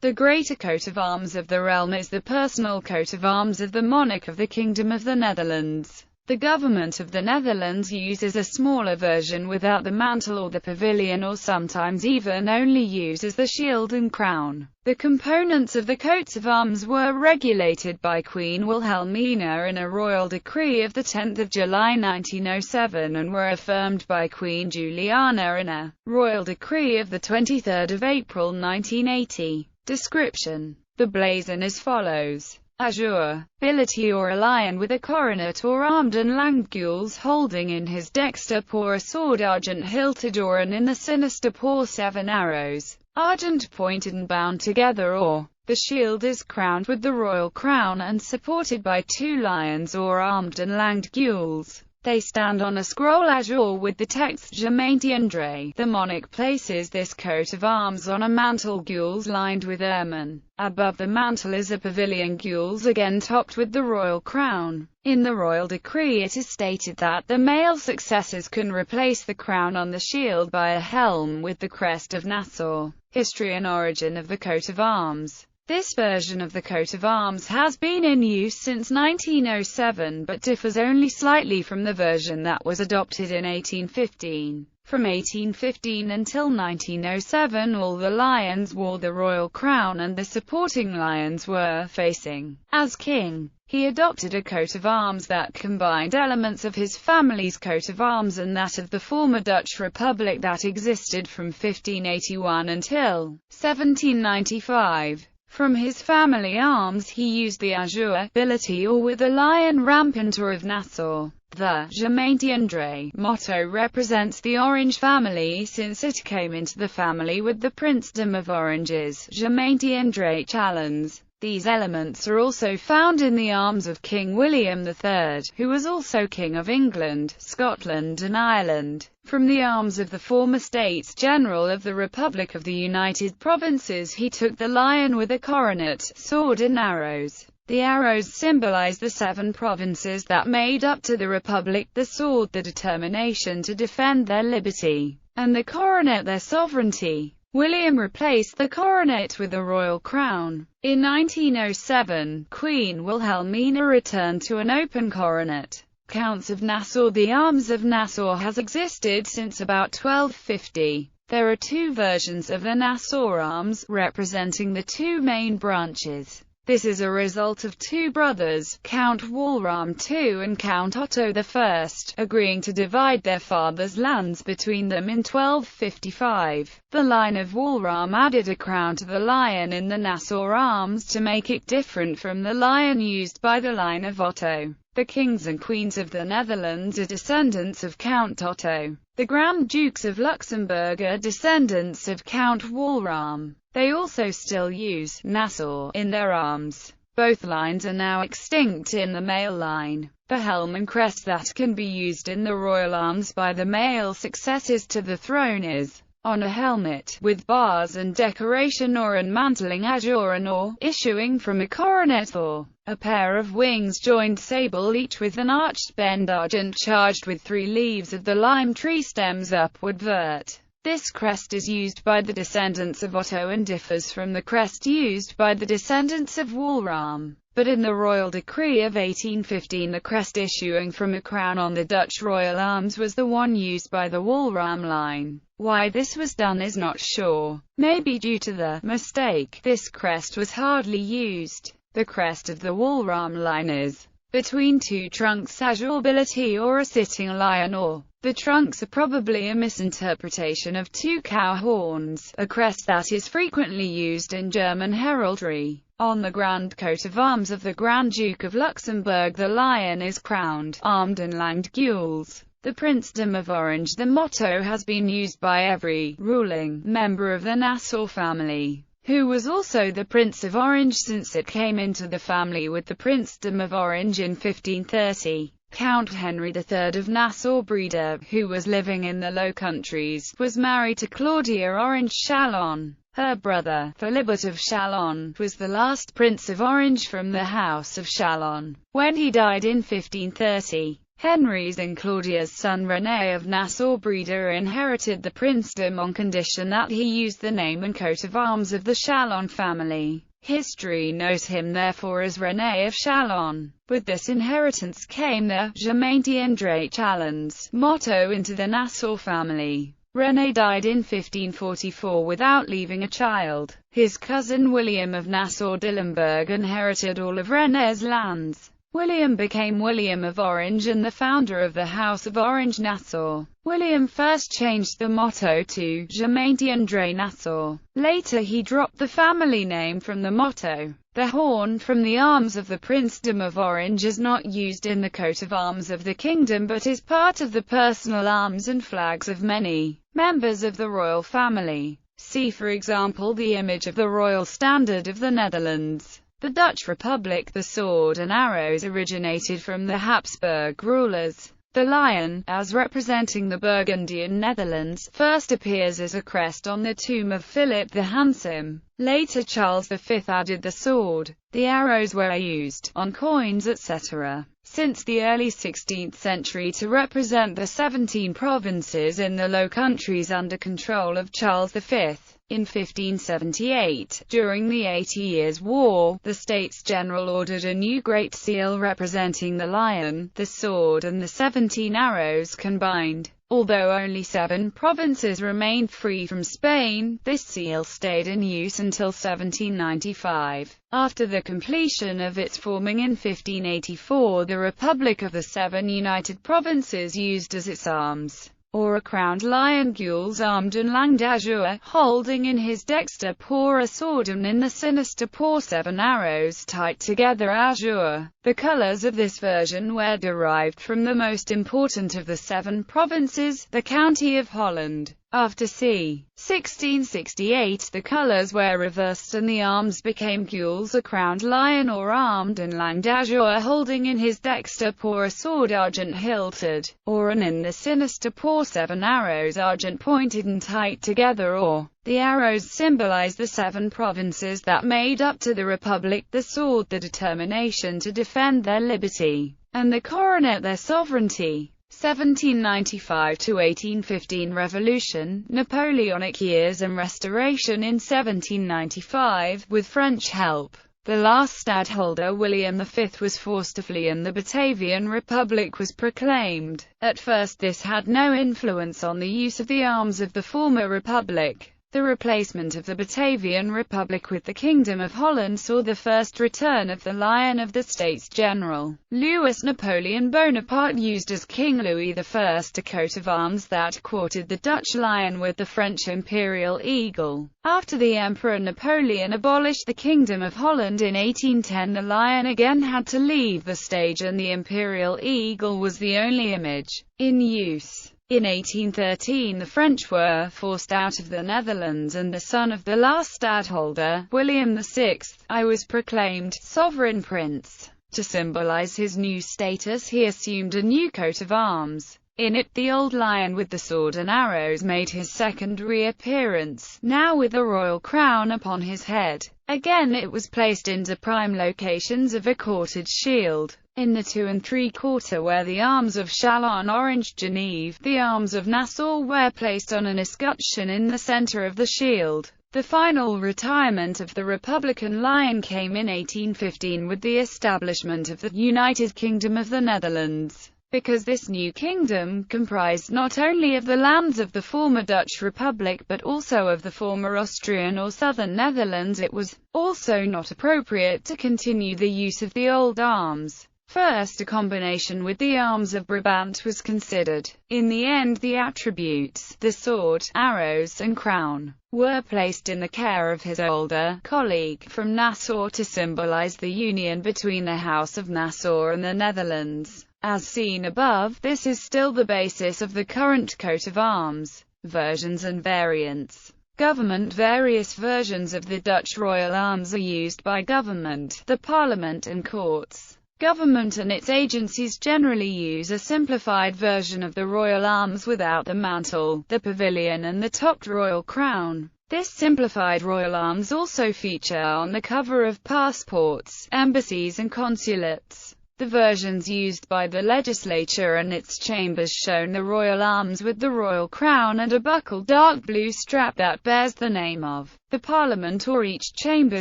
The greater coat of arms of the realm is the personal coat of arms of the monarch of the Kingdom of the Netherlands. The government of the Netherlands uses a smaller version without the mantle or the pavilion, or sometimes even only uses the shield and crown. The components of the coats of arms were regulated by Queen Wilhelmina in a royal decree of 10 July 1907 and were affirmed by Queen Juliana in a royal decree of 23 April 1980. Description: the blazon is follows. Azure, ability, or a lion with a coronet or armed and langed gules holding in his dexter paw a sword argent hilted, or in the sinister paw 7 arrows, argent pointed and bound together, or the shield is crowned with the royal crown and supported by 2 lions or armed and langed gules. They stand on a scroll azure with the text Je maintiendrai. The monarch places this coat of arms on a mantle gules lined with ermine. Above the mantle is a pavilion gules again topped with the royal crown. In the royal decree it is stated that the male successors can replace the crown on the shield by a helm with the crest of Nassau. History and origin of the coat of arms. This version of the coat of arms has been in use since 1907 but differs only slightly from the version that was adopted in 1815. From 1815 until 1907 all the lions wore the royal crown and the supporting lions were facing. As king, he adopted a coat of arms that combined elements of his family's coat of arms and that of the former Dutch Republic that existed from 1581 until 1795. From his family arms he used the azure ability or with the lion rampant or of Nassau. The Je maintiendrai motto represents the Orange family since it came into the family with the Princedom of Orange's Je maintiendrai challenge. These elements are also found in the arms of King William III, who was also King of England, Scotland and Ireland. From the arms of the former States General of the Republic of the United Provinces he took the lion with a coronet, sword and arrows. The arrows symbolize the 7 provinces that made up to the Republic, the sword the determination to defend their liberty, and the coronet their sovereignty. William replaced the coronet with a royal crown. In 1907, Queen Wilhelmina returned to an open coronet. Counts of Nassau. The arms of Nassau has existed since about 1250. There are 2 versions of the Nassau arms, representing the 2 main branches. This is a result of 2 brothers, Count Walram II and Count Otto I, agreeing to divide their father's lands between them in 1255. The line of Walram added a crown to the lion in the Nassau arms to make it different from the lion used by the line of Otto. The kings and queens of the Netherlands are descendants of Count Otto. The Grand Dukes of Luxembourg are descendants of Count Walram. They also still use Nassau in their arms. Both lines are now extinct in the male line. The helm and crest that can be used in the royal arms by the male successors to the throne is on a helmet, with bars and decoration or an mantling azure and or issuing from a coronet, or a pair of wings joined sable each with an arched bend argent charged with 3 leaves of the lime tree stems upward vert. This crest is used by the descendants of Otto and differs from the crest used by the descendants of Walram. But in the royal decree of 1815 the crest issuing from a crown on the Dutch royal arms was the one used by the Walram line. Why this was done is not sure. Maybe due to the mistake, this crest was hardly used. The crest of the Walram line is between 2 trunks azure ability or a sitting lion, or the trunks are probably a misinterpretation of 2 cow horns, a crest that is frequently used in German heraldry. On the grand coat of arms of the Grand Duke of Luxembourg the lion is crowned, armed and langed gules. The Princedom of Orange. The motto has been used by every ruling member of the Nassau family, who was also the Prince of Orange since it came into the family with the Princedom of Orange in 1530. Count Henry III of Nassau-Breda, who was living in the Low Countries, was married to Claudia Orange Chalon. Her brother, Philibert of Chalon, was the last Prince of Orange from the House of Chalon. When he died in 1530, Henry's and Claudia's son René of Nassau Breda inherited the princedom on condition that he used the name and coat of arms of the Chalon family. History knows him therefore as René of Chalon. With this inheritance came the «Je maintiendrai Chalons» motto into the Nassau family. René died in 1544 without leaving a child. His cousin William of Nassau-Dillenburg inherited all of René's lands. William became William of Orange and the founder of the House of Orange Nassau. William first changed the motto to «Je maintiendrai Nassau». Later he dropped the family name from the motto. The horn from the arms of the Princedom of Orange is not used in the coat of arms of the kingdom but is part of the personal arms and flags of many members of the royal family. See for example the image of the royal standard of the Netherlands. The Dutch Republic. The sword and arrows originated from the Habsburg rulers. The lion, as representing the Burgundian Netherlands, first appears as a crest on the tomb of Philip the Handsome. Later Charles V added the sword. The arrows were used on coins etc. since the early 16th century to represent the 17 provinces in the Low Countries under control of Charles V. In 1578, during the 80 Years' War, the States General ordered a new Great Seal representing the lion, the sword and the 17 arrows combined. Although only 7 provinces remained free from Spain, this seal stayed in use until 1795. After the completion of its forming in 1584, the Republic of the 7 United Provinces used as its arms, or a crowned lion, gules armed and lang d'azur, holding in his dexter paw a sword and in the sinister paw 7 arrows tied together azure. The colors of this version were derived from the most important of the 7 provinces, the County of Holland. After c. 1668 the colors were reversed and the arms became gules, a crowned lion or armed, and lang d'azur holding in his dexter paw a sword argent hilted, or an in the sinister paw 7 arrows argent pointed and tight together, or the arrows symbolize the 7 provinces that made up to the Republic, the sword the determination to defend their liberty, and the coronet their sovereignty. 1795 to 1815 Revolution, Napoleonic years and Restoration. In 1795, with French help, the last stadtholder William V was forced to flee and the Batavian Republic was proclaimed. At first this had no influence on the use of the arms of the former republic. The replacement of the Batavian Republic with the Kingdom of Holland saw the first return of the Lion of the States General. Louis Napoleon Bonaparte used as King Louis I a coat of arms that courted the Dutch lion with the French imperial eagle. After the Emperor Napoleon abolished the Kingdom of Holland in 1810, the lion again had to leave the stage and the imperial eagle was the only image in use. In 1813 the French were forced out of the Netherlands and the son of the last stadtholder, William VI, was proclaimed sovereign prince. To symbolize his new status he assumed a new coat of arms. In it the old lion with the sword and arrows made his second reappearance, now with a royal crown upon his head. Again it was placed into prime locations of a quartered shield. In the 2 3/4 were the arms of Chalon, Orange, Genève. The arms of Nassau were placed on an escutcheon in the center of the shield. The final retirement of the Republican lion came in 1815 with the establishment of the United Kingdom of the Netherlands. Because this new kingdom comprised not only of the lands of the former Dutch Republic but also of the former Austrian or Southern Netherlands, it was also not appropriate to continue the use of the old arms. First, a combination with the arms of Brabant was considered. In the end, the attributes, the sword, arrows, and crown, were placed in the care of his older colleague from Nassau to symbolize the union between the House of Nassau and the Netherlands. As seen above, this is still the basis of the current coat of arms. Versions and variants. Government. Various versions of the Dutch royal arms are used by government, the parliament and courts. Government and its agencies generally use a simplified version of the royal arms without the mantle, the pavilion and the topped royal crown. This simplified royal arms also feature on the cover of passports, embassies and consulates. The versions used by the legislature and its chambers shown the royal arms with the royal crown and a buckled dark blue strap that bears the name of the Parliament or each chamber.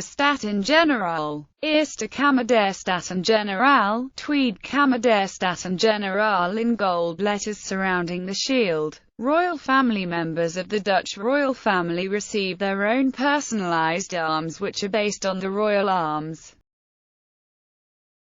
Staten General, Eerste Kamer der Staten Generaal, Tweede Kamer der Staten Generaal in gold letters surrounding the shield. Royal family members of the Dutch royal family receive their own personalized arms which are based on the royal arms.